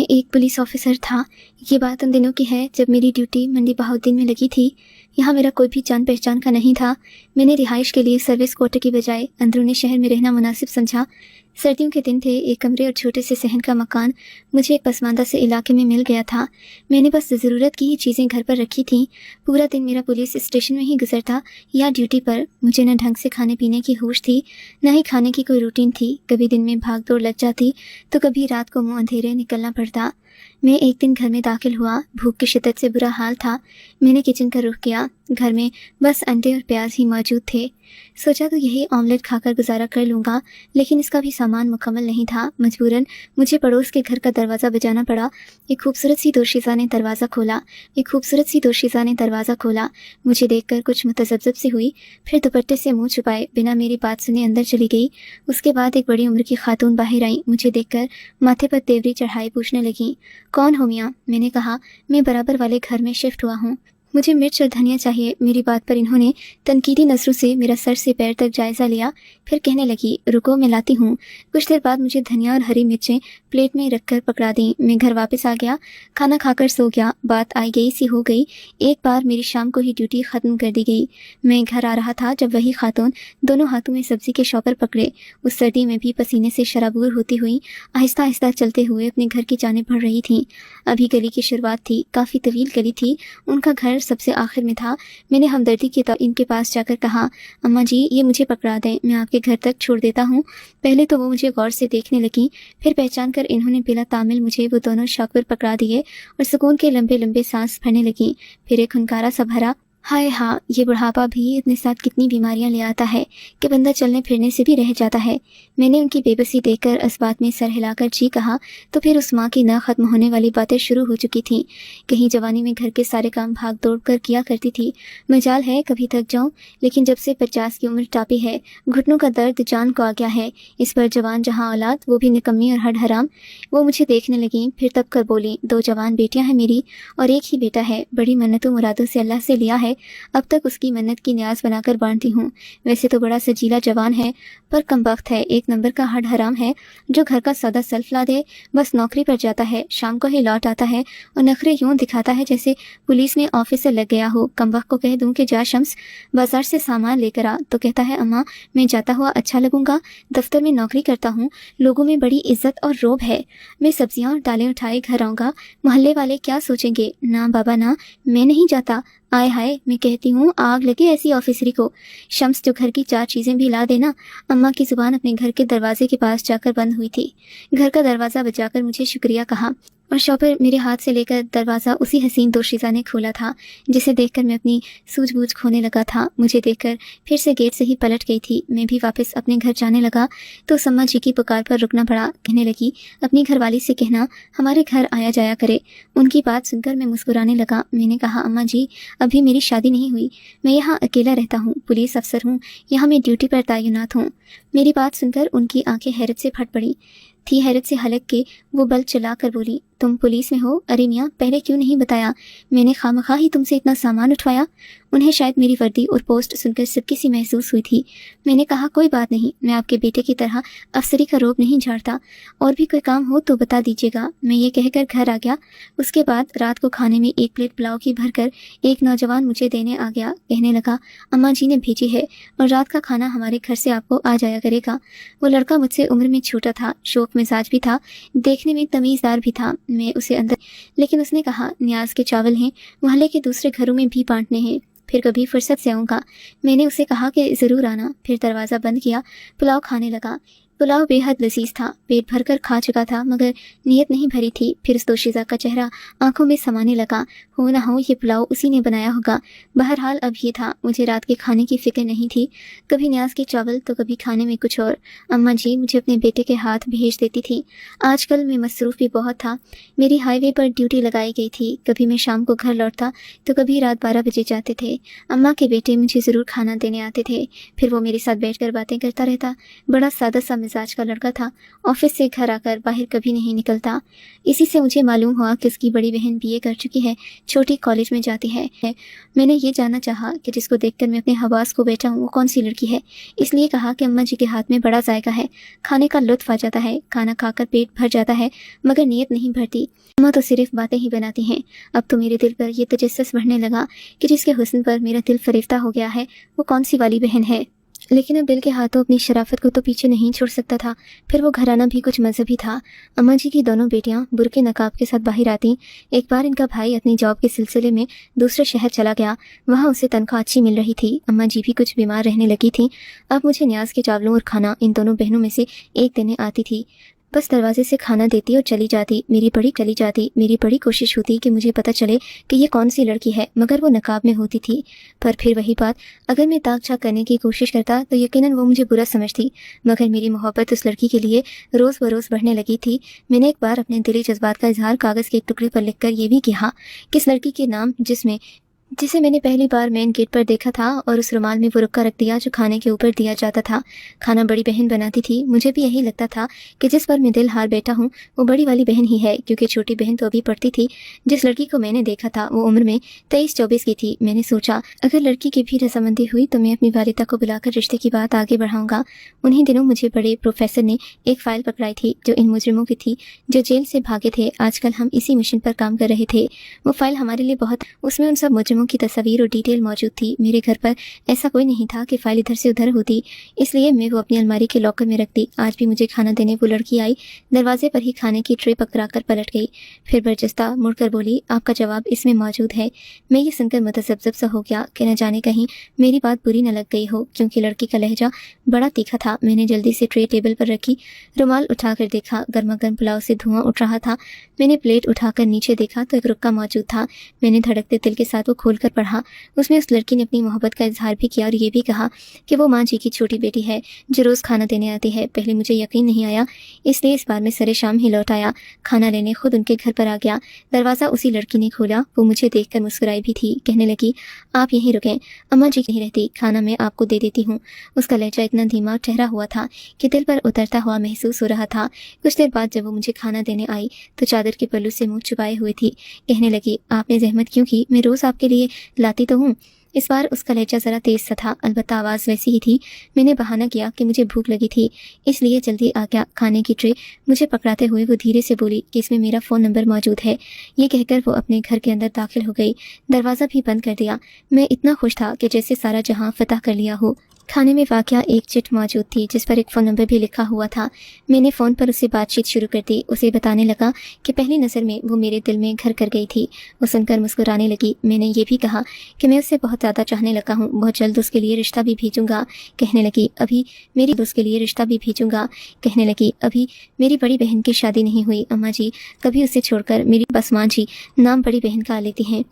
एक police officer था। ये बात उन दिनों की है जब मेरी ड्यूटी मंडी बहाउद्दीन में लगी थी। यहाँ मेरा कोई भी जान पहचान का नहीं था। मैंने रिहाइश के लिए सर्विस क्वार्टर की बजाय अंदरूनी शहर में रहना मुनासिब समझा। सर्दियों के दिन थे। एक कमरे और छोटे से सहन का मकान मुझे एक पसमानदा से इलाके में मिल गया था। मैंने बस ज़रूरत की ही चीज़ें घर पर रखी थीं। पूरा दिन मेरा पुलिस स्टेशन में ही गुजरता या ड्यूटी पर। मुझे न ढंग से खाने पीने की होश थी, न ही खाने की कोई रूटीन थी। कभी दिन में भाग दौड़ लग जाती तो कभी रात को मुँह अंधेरे निकलना पड़ता। मैं एक दिन घर में दाखिल हुआ। भूख की शिद्दत से बुरा हाल था। मैंने किचन का रुख किया। घर में बस अंडे और प्याज ही मौजूद थे। सोचा तो यही ऑमलेट खाकर गुजारा कर लूँगा, लेकिन इसका भी सामान मुकम्मल नहीं था। मजबूरन मुझे पड़ोस के घर का दरवाज़ा बजाना पड़ा। एक खूबसूरत सी दोशीज़ा ने दरवाज़ा खोला। मुझे देखकर कुछ मुतज़ब्ज़ब सी हुई, फिर दुपट्टे से मुंह छुपाए बिना मेरी बात सुने अंदर चली गई। उसके बाद एक बड़ी उम्र की खातून बाहर आई। मुझे देखकर माथे पर तेवरी चढ़ाई पूछने लगी, कौन हो मियाँ? मैंने कहा, मैं बराबर वाले घर में शिफ्ट हुआ हूँ, मुझे मिर्च और धनिया चाहिए। मेरी बात पर इन्होंने तनकीदी नज़रों से मेरा सर से पैर तक जायज़ा लिया। फिर कहने लगी, रुको मैं लाती हूँ। कुछ देर बाद मुझे धनिया और हरी मिर्चें प्लेट में रखकर पकड़ा दी। मैं घर वापस आ गया, खाना खाकर सो गया। बात आई गई सी हो गई। एक बार मेरी शाम को ही ड्यूटी ख़त्म कर दी गई। मैं घर आ रहा था जब वही खातून दोनों हाथों में सब्ज़ी के शॉपर पकड़े, उस सर्दी में भी पसीने से शराबूर होती हुई आहिस्ता आहिस्ता चलते हुए अपने घर की जानिब बढ़ रही थी। अभी गली की शुरुआत थी। काफ़ी तवील गली थी। उनका घर सबसे आखिर में था। मैंने हमदर्दी के तौर इनके पास जाकर कहा, अम्मा जी ये मुझे पकड़ा दें, मैं आपके घर तक छोड़ देता हूँ। पहले तो वो मुझे गौर से देखने लगी, फिर पहचान कर इन्होंने बिला तामिल मुझे वो दोनों शौक पर पकड़ा दिए और सुकून के लंबे लंबे सांस भरने लगी। फिर एक हुनकारा सा भरा, हाय हाँ, ये बुढ़ापा भी अपने साथ कितनी बीमारियां ले आता है कि बंदा चलने फिरने से भी रह जाता है। मैंने उनकी बेबसी देखकर इस बात में सर हिलाकर जी कहा तो फिर उस माँ की न ख़त्म होने वाली बातें शुरू हो चुकी थीं। कहीं जवानी में घर के सारे काम भाग दौड़ कर किया करती थी। मजाल है कभी थक जाऊँ, लेकिन जब से 50 की उम्र टापी है, घुटनों का दर्द जान को आ गया है। इस पर जवान जहाँ औलाद, वो भी निकम्मी और हड हराम। वो मुझे देखने लगी, फिर तब कर बोली, 2 जवान बेटियाँ हैं मेरी और एक ही बेटा है। बड़ी मन्नतों मुरादों से अल्लाह से लिया है, अब तक उसकी मन्नत की न्याज बनाकर बांधती हूँ। वैसे तो बड़ा सजीला जवान है, पर कमबख्त है, एक नंबर का हड हराम है। जो घर का सौदा सल्फ ला दे, बस नौकरी पर जाता है, शाम को ही लौट आता है और नखरे यूं दिखाता है जैसे पुलिस में ऑफिसर लग गया हो। कमबख्त को कह दूं कि जा शम्स बाजार से सामान लेकर आ, तो कहता है, अम्मा मैं जाता हुआ अच्छा लगूंगा, दफ्तर में नौकरी करता हूँ, लोगों में बड़ी इज्जत और रोब है। मैं सब्जियाँ और दालें उठाए घर आऊँगा, मोहल्ले वाले क्या सोचेंगे? ना बाबा ना, मैं नहीं जाता। आय हाय, मैं कहती हूँ आग लगे ऐसी ऑफिसरी को। शम्स जो घर की 4 चीज़ें भी ला देना। अम्मा की जुबान अपने घर के दरवाजे के पास जाकर बंद हुई थी। घर का दरवाज़ा बजाकर मुझे शुक्रिया कहा और शॉपर मेरे हाथ से लेकर दरवाज़ा उसी हसीन दोशीज़ा ने खोला था जिसे देखकर मैं अपनी सूझबूझ खोने लगा था। मुझे देखकर फिर से गेट से ही पलट गई थी। मैं भी वापस अपने घर जाने लगा तो सम्मा जी की पुकार पर रुकना पड़ा। कहने लगी, अपनी घरवाली से कहना हमारे घर आया जाया करे। उनकी बात सुनकर मैं मुस्कुराने लगा। मैंने कहा, अम्मा जी अभी मेरी शादी नहीं हुई, मैं यहाँ अकेला रहता हूँ, पुलिस अफसर हूँ, यहाँ मैं ड्यूटी पर तैनात हूँ। मेरी बात सुनकर उनकी आंखें हैरत से फट पड़ी थी। हैरत से हलक के वो बल चला कर बोली, तुम पुलिस में हो? अरे मियाँ, पहले क्यों नहीं बताया? मैंने खामखा ही तुमसे इतना सामान उठवाया। उन्हें शायद मेरी वर्दी और पोस्ट सुनकर सिदकी सी महसूस हुई थी। मैंने कहा, कोई बात नहीं, मैं आपके बेटे की तरह अफसरी का रोब नहीं झाड़ता, और भी कोई काम हो तो बता दीजिएगा। मैं ये कहकर घर आ गया। उसके बाद रात को खाने में 1 प्लेट पुलाव की भरकर एक नौजवान मुझे देने आ गया। कहने लगा, अम्मा जी ने भेजी है और रात का खाना हमारे घर से आपको आ जाया करेगा। वो लड़का मुझसे उम्र में छोटा था, शौक मिजाज भी था, देखने में तमीज़दार भी था। मैं उसे अंदर, लेकिन उसने कहा, न्याज के चावल हैं, मोहल्ले के दूसरे घरों में भी बांटने हैं, फिर कभी फुर्सत से आऊँगा। मैंने उसे कहा कि ज़रूर आना। फिर दरवाज़ा बंद किया, पुलाव खाने लगा। पुलाव बेहद लजीज था। पेट भरकर खा चुका था मगर नीयत नहीं भरी थी। फिर उस दोशीज़ा का चेहरा आंखों में समाने लगा। हो ना हो ये पुलाव उसी ने बनाया होगा। बहरहाल अब ये था, मुझे रात के खाने की फिक्र नहीं थी। कभी न्याज के चावल तो कभी खाने में कुछ और। अम्मा जी मुझे अपने बेटे के हाथ भेज देती थी। आजकल मैं मसरूफ़ भी बहुत था। मेरी हाईवे पर ड्यूटी लगाई गई थी। कभी मैं शाम को घर लौटता तो कभी रात 12 बजे जाते थे। अम्मा के बेटे मुझे ज़रूर खाना देने आते थे। फिर वो मेरे साथ बैठकर बातें करता रहता। बड़ा सादा सा मिजाज का लड़का था। ऑफिस से घर आकर बाहर कभी नहीं निकलता। इसी से मुझे मालूम हुआ कि उसकी बड़ी बहन बीए कर चुकी है, छोटी कॉलेज में जाती है। मैंने ये जानना चाहा कि जिसको देखकर मैं अपने हवास को बैठा हूँ वो कौन सी लड़की है। इसलिए कहा कि अम्मा जी के हाथ में बड़ा जायका है, खाने का लुत्फ आ जाता है, खाना खाकर पेट भर जाता है मगर नीयत नहीं भरती। अम्मा तो सिर्फ बातें ही बनाती हैं। अब तो मेरे दिल पर यह तजस्सुस बढ़ने लगा कि जिसके हुस्न पर मेरा दिल फरेफ्ता हो गया है वो कौन सी वाली बहन है। लेकिन अब दिल के हाथों अपनी शराफत को तो पीछे नहीं छोड़ सकता था। फिर वो घराना भी कुछ मजहबी था। अम्मा जी की दोनों बेटियां बुर्के नकाब के साथ बाहर आती। एक बार इनका भाई अपनी जॉब के सिलसिले में दूसरे शहर चला गया, वहाँ उसे तनख्वाह अच्छी मिल रही थी। अम्मा जी भी कुछ बीमार रहने लगी थी। अब मुझे न्याज के चावलों और खाना इन दोनों बहनों में से एक देने आती थी। बस दरवाजे से खाना देती और चली जाती। मेरी बड़ी कोशिश होती कि मुझे पता चले कि ये कौन सी लड़की है, मगर वो नकाब में होती थी। पर फिर वही बात, अगर मैं ताक झाक करने की कोशिश करता तो यकीनन वो मुझे बुरा समझती। मगर मेरी मोहब्बत उस लड़की के लिए रोज़ बरोज़ बढ़ने लगी थी। मैंने एक बार अपने दिली जज्बात का इजहार कागज़ के एक टुकड़े पर लिखकर ये भी कहा कि इस लड़की के नाम जिसे मैंने पहली बार मेन गेट पर देखा था, और उस रुमाल में वो रुक्का रख दिया जो खाने के ऊपर दिया जाता था। खाना बड़ी बहन बनाती थी। मुझे भी यही लगता था कि जिस पर मैं दिल हार बैठा हूँ वो बड़ी वाली बहन ही है, क्योंकि छोटी बहन तो अभी पढ़ती थी। जिस लड़की को मैंने देखा था वो उम्र में 23-24 की थी। मैंने सोचा अगर लड़की की भी रजामंदी हुई तो मैं अपनी वालिदा को बुलाकर रिश्ते की बात आगे बढ़ाऊंगा। उन्हीं दिनों मुझे बड़े प्रोफेसर ने एक फ़ाइल पकड़ाई थी जो इन मुजरिमों की थी जो जेल से भागे थे। आजकल हम इसी मिशन पर काम कर रहे थे। वो फाइल हमारे लिए उसमें उन सब मुजरिमों की तस्वीर और डिटेल मौजूद थी। मेरे घर पर ऐसा कोई नहीं था कि फाइल इधर से उधर होती, इसलिए मैं वो अपनी अलमारी के लॉकर में रख दी। आज भी मुझे खाना देने वो लड़की आई, दरवाजे पर ही खाने की ट्रे पकड़ाकर पलट गई। फिर बरजस्ता मुड़कर बोली, आपका जवाब इसमें मौजूद है। मैं ये सुनकर मतज़ब्ज़ब सा हो गया कि न जाने कहीं मेरी बात बुरी न लग गई हो, क्योंकि लड़की का लहजा बड़ा तीखा था। मैंने जल्दी से ट्रे टेबल पर रखी, रुमाल उठाकर देखा, गर्मा गर्म पुलाव से धुआं उठ रहा था। मैंने प्लेट उठाकर नीचे देखा तो एक रुक्का मौजूद था। मैंने धड़कते दिल के साथ वो खोलकर पढ़ा। उसमें उस लड़की ने अपनी मोहब्बत का इजहार भी किया और ये भी कहा कि वो माँ जी की छोटी बेटी है जो रोज़ खाना देने आती है। पहले मुझे यकीन नहीं आया, इसलिए इस बार मैं सरे शाम ही लौट आया। खाना लेने खुद उनके घर पर आ गया। दरवाज़ा उसी लड़की ने खोला। वो मुझे देखकर मुस्कुराई भी थी। कहने लगी, आप यहीं रुकें, अम्मा जी नहीं रहती, खाना मैं आपको दे देती हूँ। उसका लहजा इतना धीमा और ठहरा हुआ था कि दिल पर उतरता हुआ महसूस हो रहा था। कुछ देर बाद जब वो मुझे खाना देने आई तो चादर के पल्लू से मुँह छुपाए हुए थी। कहने लगी, आपने जहमत क्यों की, मैं रोज़ आपके लिए लाती तो हूँ। इस बार उसका लहजा ज़रा तेज सा था, अलबत्ता आवाज़ वैसी ही थी। मैंने बहाना किया कि मुझे भूख लगी थी, इसलिए जल्दी आ गया। खाने की ट्रे मुझे पकड़ाते हुए वो धीरे से बोली कि इसमें मेरा फ़ोन नंबर मौजूद है। ये कहकर वो अपने घर के अंदर दाखिल हो गई। दरवाज़ा भी बंद कर दिया। मैं इतना खुश था कि जैसे सारा जहां फतह कर लिया हो। खाने में वाकया एक चिट मौजूद थी जिस पर एक फ़ोन नंबर भी लिखा हुआ था। मैंने फ़ोन पर उससे बातचीत शुरू कर दी। उसे बताने लगा कि पहली नज़र में वो मेरे दिल में घर कर गई थी। वो सुनकर मुस्कुराने लगी। मैंने ये भी कहा कि मैं उससे बहुत ज़्यादा चाहने लगा हूँ, बहुत जल्द उसके लिए रिश्ता भी भेजूँगा। कहने लगी, अभी मेरी उसके लिए रिश्ता भी भेजूँगा। कहने लगी, अभी मेरी बड़ी बहन की शादी नहीं हुई। अम्मा जी कभी उसे छोड़कर मेरी बस माँ जी नाम बड़ी बहन का लेती हैं,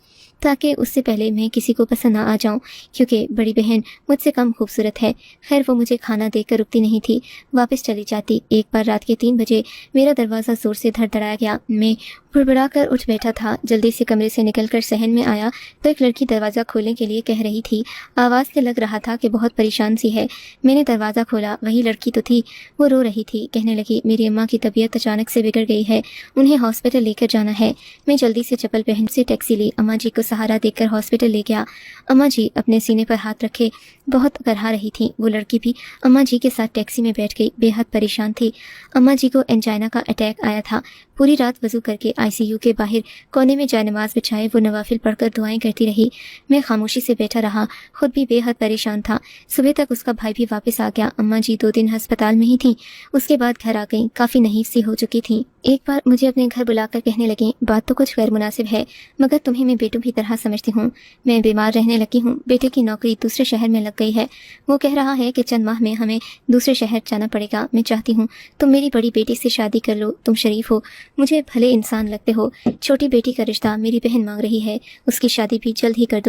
ताकि उससे पहले मैं किसी को पसंद ना आ जाऊं, क्योंकि बड़ी बहन मुझसे कम खूबसूरत है। खैर वो मुझे खाना देकर रुकती नहीं थी, वापस चली जाती। एक बार रात के 3 बजे मेरा दरवाज़ा जोर से धड़धड़ाया गया। मैं फुड़बड़ा कर उठ बैठा था। जल्दी से कमरे से निकलकर सहन में आया तो एक लड़की दरवाज़ा खोलने के लिए कह रही थी। आवाज़ से लग रहा था कि बहुत परेशान सी है। मैंने दरवाज़ा खोला, वही लड़की तो थी। वो रो रही थी। कहने लगी, मेरी अम्मा की तबीयत अचानक से बिगड़ गई है, उन्हें हॉस्पिटल लेकर जाना है। मैं जल्दी से चप्पल पहन से टैक्सी ली, अम्मा जी को सहारा देकर हॉस्पिटल ले गया। अम्मा जी अपने सीने पर हाथ रखे बहुत करहा रही थी। वो लड़की भी अम्मा जी के साथ टैक्सी में बैठ गई, बेहद परेशान थी। अम्मा जी को एंजाइना का अटैक आया था। पूरी रात वजू करके आईसीयू के बाहर कोने में जायनमाज बिछाए वो नवाफिल पढ़कर दुआएं करती रही। मैं खामोशी से बैठा रहा, खुद भी बेहद परेशान था। सुबह तक उसका भाई भी वापस आ गया। अम्मा जी 2 दिन अस्पताल में ही थी, उसके बाद घर आ गई। काफ़ी नहीफ सी हो चुकी थी। एक बार मुझे अपने घर बुलाकर कहने लगी, बात तो कुछ गैर मुनासिब है, मगर तुम्हें मैं बेटों की तरह समझती हूँ। मैं बीमार रहने लगी हूँ, बेटे की नौकरी दूसरे शहर में लग गई है। वो कह रहा है कि चंद माह में हमें दूसरे शहर जाना पड़ेगा। मैं चाहती हूँ तुम मेरी बड़ी बेटी से शादी कर लो। तुम शरीफ हो, मुझे भले इंसान लगते हो, छोटी बेटी का रिश्ता मेरी बहन मांग रही है, उसकी शादी भी जल्द ही कर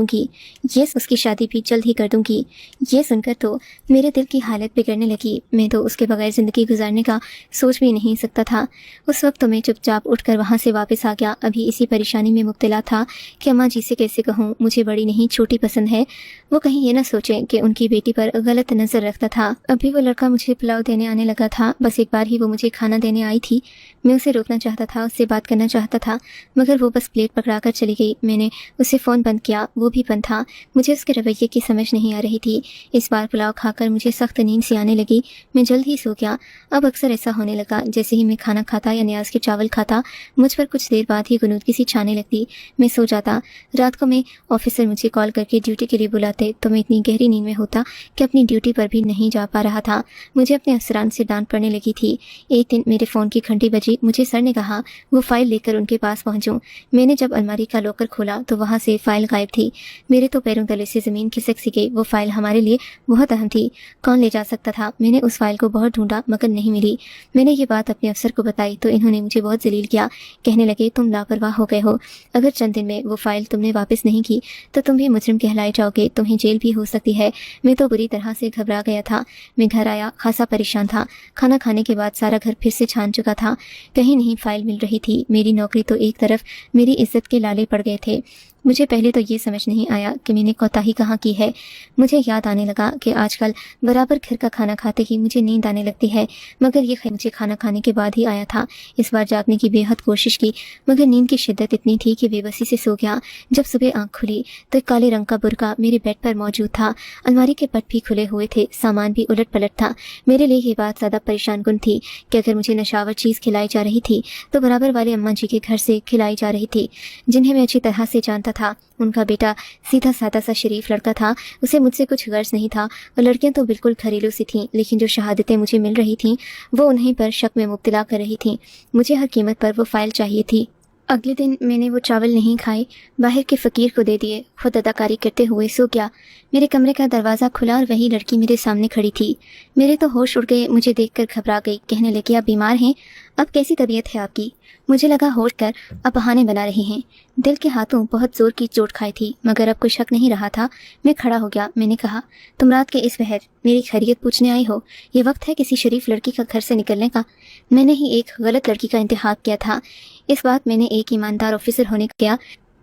दूंगी। ये सुनकर तो मेरे दिल की हालत बिगड़ने लगी। मैं तो उसके बगैर ज़िंदगी गुजारने का सोच भी नहीं सकता था। उस वक्त तो मैं चुपचाप उठकर वहाँ से वापस आ गया। अभी इसी परेशानी में मुब्तला था कि अम्मा जी से कैसे कहूँ मुझे बड़ी नहीं छोटी पसंद है, वो कहीं ये ना सोचें कि उनकी बेटी पर गलत नज़र रखता था। अभी वो लड़का मुझे पुलाव देने आने लगा था। बस एक बार ही वो मुझे खाना देने आई थी। मैं उसे रोकना चाहता था, उससे बात करना चाहता था, मगर वो बस प्लेट पकड़ा कर चली गई। मैंने उसे फ़ोन बंद किया, वो भी बंद था। मुझे उसके रवैये की समझ नहीं आ रही थी। इस बार पुलाव खाकर मुझे सख्त नींद सी आने लगी। मैं जल्द ही सो गया। अब अक्सर ऐसा होने लगा, जैसे ही मैं खाना खाता या न्याज के चावल खाता, मुझ पर कुछ देर बाद ही गुनूदगी सी छाने लगती। मैं सो जाता। रात को मैं ऑफिसर मुझे कॉल करके ड्यूटी के लिए बुलाते तो मैं इतनी गहरी नींद में होता कि अपनी ड्यूटी पर भी नहीं जा पा रहा था। मुझे अपने अफसरान से डांट पड़ने लगी थी। एक दिन मेरे फ़ोन की घंटी बजी। मुझे सर ने कहा वो फाइल लेकर उनके पास पहुंचूं। मैंने जब अलमारी का लॉकर खोला तो वहां से फाइल गायब थी। मेरे तो पैरों तले से ज़मीन खिसक सी गई। वो फाइल हमारे लिए बहुत अहम थी। कौन ले जा सकता था? मैंने उस फाइल को बहुत ढूंढा मगर नहीं मिली। मैंने ये बात अपने अफसर को बताई तो इन्होंने मुझे बहुत जलील किया। कहने लगे तुम लापरवाह हो गए हो, अगर चंद दिन में वो फाइल तुमने वापस नहीं की तो तुम भी मुजरिम कहलाए जाओगे, तुम्हें जेल भी हो सकती है। मैं तो बुरी तरह से घबरा गया था। मैं घर आया, खासा परेशान था। खाना खाने के बाद सारा घर फिर से छान चुका था, कहीं नहीं फाइल मिल रही थी। मेरी नौकरी तो एक तरफ, मेरी इज्जत के लाले पड़ गए थे। मुझे पहले तो ये समझ नहीं आया कि मैंने कोताही कहाँ की है। मुझे याद आने लगा कि आजकल बराबर घर का खाना खाते ही मुझे नींद आने लगती है, मगर ये मुझे खाना खाने के बाद ही आया था। इस बार जागने की बेहद कोशिश की मगर नींद की शिद्दत इतनी थी कि बेबसी से सो गया। जब सुबह आंख खुली तो एक काले रंग का बुर्का मेरे बेड पर मौजूद था। अलमारी के पट भी खुले हुए थे, सामान भी उलट पलट था। मेरे लिए ये बात ज़्यादा परेशान कुन थी कि अगर मुझे नशावर चीज़ खिलाई जा रही थी तो बराबर वाले अम्मा जी के घर से खिलाई जा रही थी, जिन्हें मैं अच्छी तरह से जानता था। उनका बेटा सीधा सादा सा शरीफ लड़का था, उसे मुझसे कुछ गर्ज नहीं था। और लड़कियां तो बिल्कुल घरेलू सी थीं, लेकिन जो शहादतें मुझे मिल रही थीं वो उन्हीं पर शक में मुब्तला कर रही थीं। मुझे हर कीमत पर वो फाइल चाहिए थी। अगले दिन मैंने वो चावल नहीं खाए, बाहर के फ़कीर को दे दिए, खुद अदाकारी करते हुए सो गया। मेरे कमरे का दरवाज़ा खुला और वही लड़की मेरे सामने खड़ी थी। मेरे तो होश उड़ गए। मुझे देखकर घबरा गई। कहने लगी आप बीमार हैं? अब कैसी तबीयत है आपकी? मुझे लगा होश कर अब बहाने बना रही हैं। दिल के हाथों बहुत ज़ोर की चोट खाई थी मगर अब कोई शक नहीं रहा था। मैं खड़ा हो गया। मैंने कहा तुम रात के इस पहर मेरी खैरियत पूछने आई हो? ये वक्त है किसी शरीफ लड़की का घर से निकलने का? मैंने ही एक गलत लड़की का इंतखाब किया था। इस बात मैंने एक ईमानदार ऑफिसर होने का।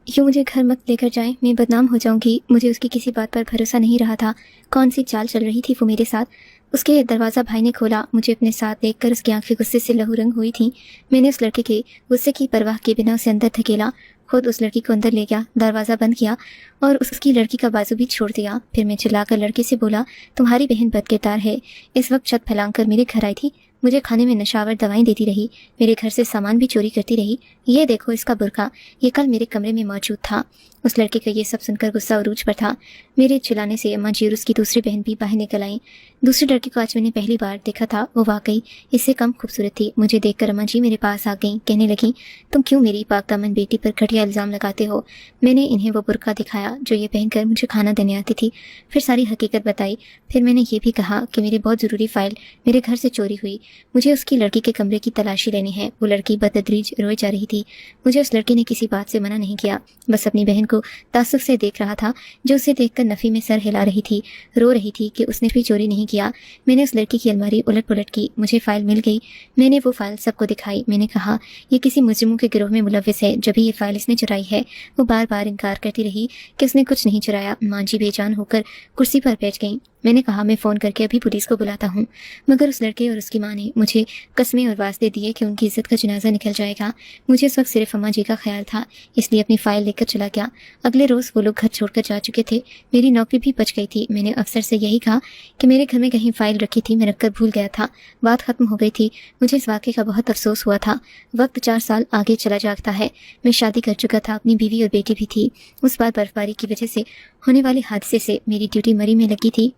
यूँ मुझे घर मत लेकर जाएं, मैं बदनाम हो जाऊंगी। मुझे उसकी किसी बात पर भरोसा नहीं रहा था। कौन सी चाल चल रही थी वो मेरे साथ। उसके दरवाज़ा भाई ने खोला। मुझे अपने साथ देखकर उसकी आंखें गुस्से से लहू रंग हुई थीं। मैंने उस लड़के के गुस्से की परवाह के बिना उसे अंदर धकेला, खुद उस लड़की को अंदर ले गया, दरवाज़ा बंद किया और उसकी लड़की का बाजू भी छोड़ दिया। फिर मैं चिल्लाकर लड़के से बोला तुम्हारी बहन बदकिरदार है, इस वक्त छत फैलाकर मेरे घर आई थी, मुझे खाने में नशावर दवाएं देती रही, मेरे घर से सामान भी चोरी करती रही। ये देखो इसका बुर्का, ये कल मेरे कमरे में मौजूद था। उस लड़के का ये सब सुनकर गुस्सा उरूज पर था। मेरे चिल्लाने से अम्मा जी और उसकी दूसरी बहन भी बाहर निकल आईं। दूसरे लड़के को आज मैंने पहली बार देखा था। वो वाकई इससे कम खूबसूरत थी। मुझे देखकर अम्मा जी मेरे पास आ गईं। कहने लगी तुम क्यों मेरी पाकदामन बेटी पर घटिया इल्ज़ाम लगाते हो? मैंने इन्हें वो बुर्का दिखाया जो ये पहनकर मुझे खाना देने आती थी। फिर सारी हकीकत बताई। फिर मैंने ये भी कहा कि मेरी बहुत ज़रूरी फ़ाइल मेरे घर से चोरी हुई, मुझे उसकी लड़की के कमरे की तलाशी लेनी है। वो लड़की बतदरीज रोए जा रही थी। मुझे उस लड़के ने किसी बात से मना नहीं किया, बस अपनी बहन को तासुफ से देख रहा था जो उसे देखकर नफ़ी में सर हिला रही थी, रो रही थी कि उसने भी चोरी नहीं किया। मैंने उस लड़की की अलमारी उलट पुलट की, मुझे फ़ाइल मिल गई। मैंने वो फ़ाइल सबको दिखाई। मैंने कहा ये किसी मुजरिमों के गिरोह में मुलविस है, जब भी ये फ़ाइल इसने चुराई है। वो बार बार इनकार करती रही कि उसने कुछ नहीं चुराया। माँ जी बेजान होकर कुर्सी पर बैठ गईं। मैंने कहा मैं फ़ोन करके अभी पुलिस को बुलाता हूँ, मगर उस लड़के और उसकी माँ ने मुझे कस्में और वास्ते दिए कि उनकी इज्जत का जनाजा निकल जाएगा। मुझे इस वक्त सिर्फ अम्मा जी का ख्याल था, इसलिए अपनी फ़ाइल लेकर चला गया। अगले रोज़ वो लोग घर छोड़कर जा चुके थे। मेरी नौकरी भी बच गई थी। मैंने अफसर से यही कहा कि मेरे घर में कहीं फ़ाइल रखी थी, मैं रखकर भूल गया था। बात ख़त्म हो गई थी। मुझे इस वाक़े का बहुत अफसोस हुआ था। वक्त 4 साल आगे चला जाता है। मैं शादी कर चुका था, अपनी बीवी और बेटी भी थी। उस बार बर्फबारी की वजह से होने वाले हादसे से मेरी ड्यूटी मरी में लगी थी।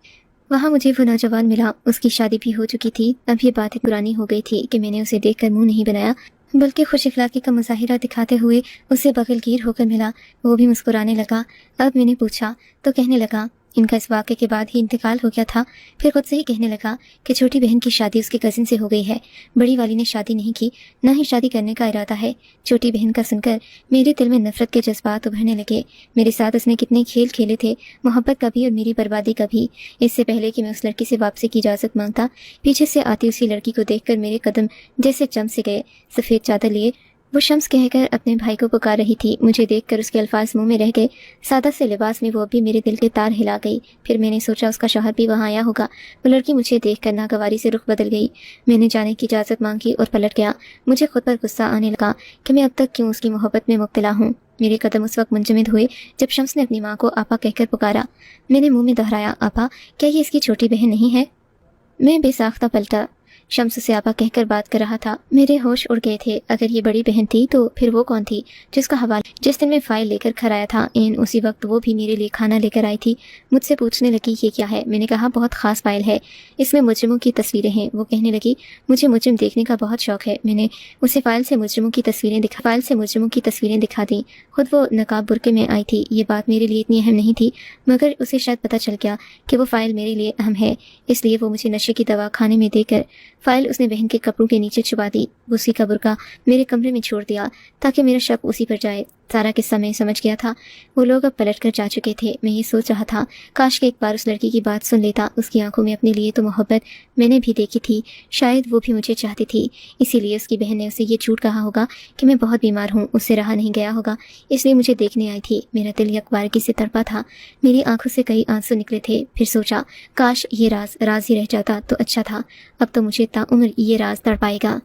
वहाँ मुझे वो नौजवान मिला, उसकी शादी भी हो चुकी थी। अब ये बातें पुरानी हो गई थी कि मैंने उसे देखकर मुंह नहीं बनाया, बल्कि खुश इखलाक़ी का मुज़ाहिरा दिखाते हुए उसे बगलगीर होकर मिला। वो भी मुस्कुराने लगा। अब मैंने पूछा तो कहने लगा इनका इस वाक़े के बाद ही इंतकाल हो गया था। फिर खुद से ही कहने लगा कि छोटी बहन की शादी उसके कज़िन से हो गई है। बड़ी वाली ने शादी नहीं की, ना ही शादी करने का इरादा है। छोटी बहन का सुनकर मेरे दिल में नफरत के जज्बात उभरने लगे। मेरे साथ उसने कितने खेल खेले थे, मोहब्बत का भी और मेरी बर्बादी का भी। इससे पहले कि मैं उस लड़की से वापसी की इजाज़त मांगता, पीछे से आती उसी लड़की को देखकर मेरे कदम जैसे चम से गए। सफ़ेद चादर लिए वो शम्स कहकर अपने भाई को पुकार रही थी। मुझे देखकर उसके अल्फाज मुंह में रह गए। सादा से लिबास में वो अभी मेरे दिल के तार हिला गई। फिर मैंने सोचा उसका शौहर भी वहाँ आया होगा। वो लड़की मुझे देखकर नागवारी से रुख बदल गई। मैंने जाने की इजाज़त मांगी और पलट गया। मुझे खुद पर गुस्सा आने लगा कि मैं अब तक क्यों उसकी मोहब्बत में मुब्तला हूँ। मेरे कदम उस वक्त मुंजमद हुए जब शम्स ने अपनी माँ को आपा कहकर पुकारा। मैंने मुँह में दोहराया, आपा, क्या ये इसकी छोटी बहन नहीं है? मैं बेसाख्ता पलटा। शम्स से आपा कहकर बात कर रहा था। मेरे होश उड़ गए थे। अगर ये बड़ी बहन थी तो फिर वो कौन थी जिसका हवाला जिस दिन मैं फाइल लेकर घर आया था, इन उसी वक्त वो भी मेरे लिए खाना लेकर आई थी। मुझसे पूछने लगी ये क्या है। मैंने कहा बहुत ख़ास फाइल है, इसमें मुजरिमों की तस्वीरें हैं। वो कहने लगी मुझे मुजरिम देखने का बहुत शौक है। मैंने उसे फाइल से मुजरिमों की तस्वीरें दिखा दी। खुद वो नकाब बुरके में आई थी। ये बात मेरे लिए इतनी अहम नहीं थी, मगर उसे शायद पता चल गया कि वो फाइल मेरे लिए अहम है, इसलिए वो मुझे नशे की दवा खाने में देकर फाइल उसने बहन के कपड़ों के नीचे छुपा दी। उसी का बुर्का मेरे कमरे में छोड़ दिया ताकि मेरा शक उसी पर जाए। सारा किस्सा मैं समझ गया था। वो लोग अब पलट कर जा चुके थे। मैं ये सोच रहा था काश के एक बार उस लड़की की बात सुन लेता। उसकी आंखों में अपने लिए तो मोहब्बत मैंने भी देखी थी, शायद वो भी मुझे चाहती थी। इसीलिए उसकी बहन ने उसे ये झूठ कहा होगा कि मैं बहुत बीमार हूँ, उससे रहा नहीं गया होगा, इसलिए मुझे देखने आई थी। मेरा दिल यकबारगी से तड़पा था। मेरी आंखों से कई आंसू निकले थे। फिर सोचा काश ये राज ही रह जाता तो अच्छा था। अब तो मुझे ताउम्र ये राज तड़पाएगा।